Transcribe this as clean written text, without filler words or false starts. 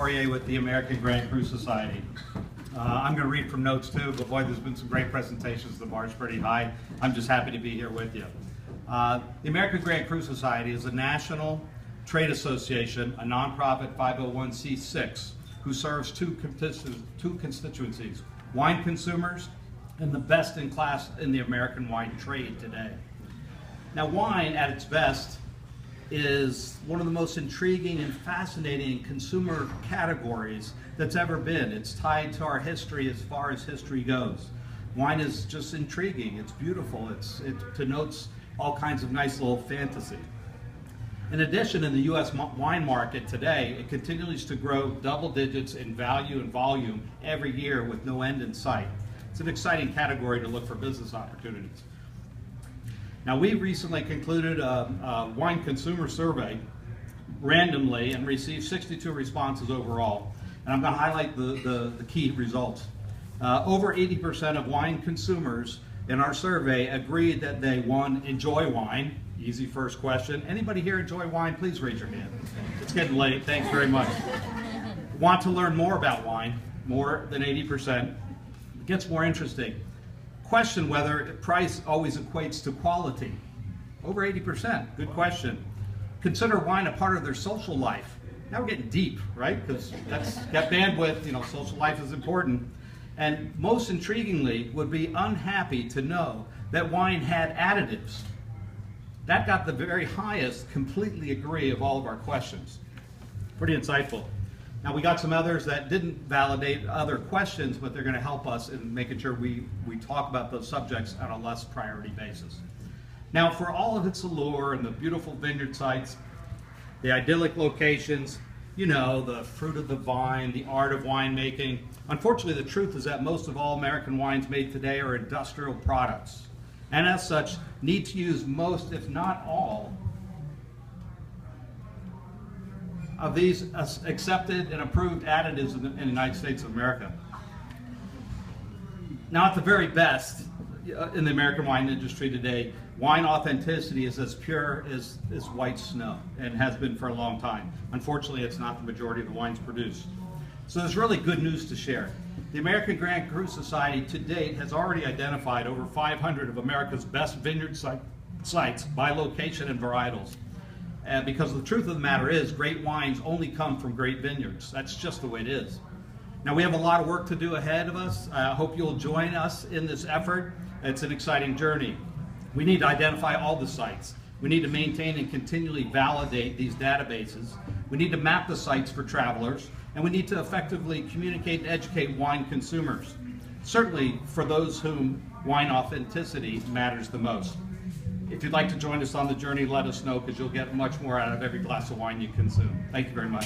Poirier with the American Grand Cru Society. I'm going to read from notes too, but boy, there's been some great presentations. The bar's pretty high. I'm just happy to be here with you. The American Grand Cru Society is a national trade association, a nonprofit 501c6, who serves two constituencies, wine consumers and the best in class in the American wine trade today. Now, wine at its best is one of the most intriguing and fascinating consumer categories that's ever been. It's tied to our history as far as history goes. Wine is just intriguing, it's beautiful, it denotes all kinds of nice little fantasy. In addition, in the U.S. wine market today, it continues to grow double digits in value and volume every year with no end in sight. It's an exciting category to look for business opportunities. Now, we recently concluded a wine consumer survey randomly and received 62 responses overall. And I'm going to highlight the key results. Over 80% of wine consumers in our survey agreed that they, one, enjoy wine. Easy first question. Anybody here enjoy wine? Please raise your hand. It's getting late. Thanks very much. Want to learn more about wine? More than 80%. It gets more interesting. Question whether price always equates to quality. Over 80%. Good question. Consider wine a part of their social life. Now we're getting deep, right? Because that's got bandwidth, you know, social life is important. And most intriguingly, would be unhappy to know that wine had additives. That got the very highest completely agree of all of our questions. Pretty insightful. Now, we got some others that didn't validate other questions, but they're going to help us in making sure we talk about those subjects on a less priority basis. Now, for all of its allure and the beautiful vineyard sites, the idyllic locations, you know, the fruit of the vine, the art of winemaking, unfortunately, the truth is that most of all American wines made today are industrial products, and as such, need to use most, if not all, of these accepted and approved additives in the United States of America. Now, at the very best, in the American wine industry today, wine authenticity is as pure as white snow, and has been for a long time. Unfortunately, it's not the majority of the wines produced. So there's really good news to share. The American Grand Cru Society to date has already identified over 500 of America's best vineyard sites by location and varietals. Because the truth of the matter is, great wines only come from great vineyards. That's just the way it is. Now, we have a lot of work to do ahead of us. I hope you'll join us in this effort. It's an exciting journey. We need to identify all the sites. We need to maintain and continually validate these databases. We need to map the sites for travelers, and we need to effectively communicate and educate wine consumers, certainly for those whom wine authenticity matters the most. If you'd like to join us on the journey, let us know, because you'll get much more out of every glass of wine you consume. Thank you very much.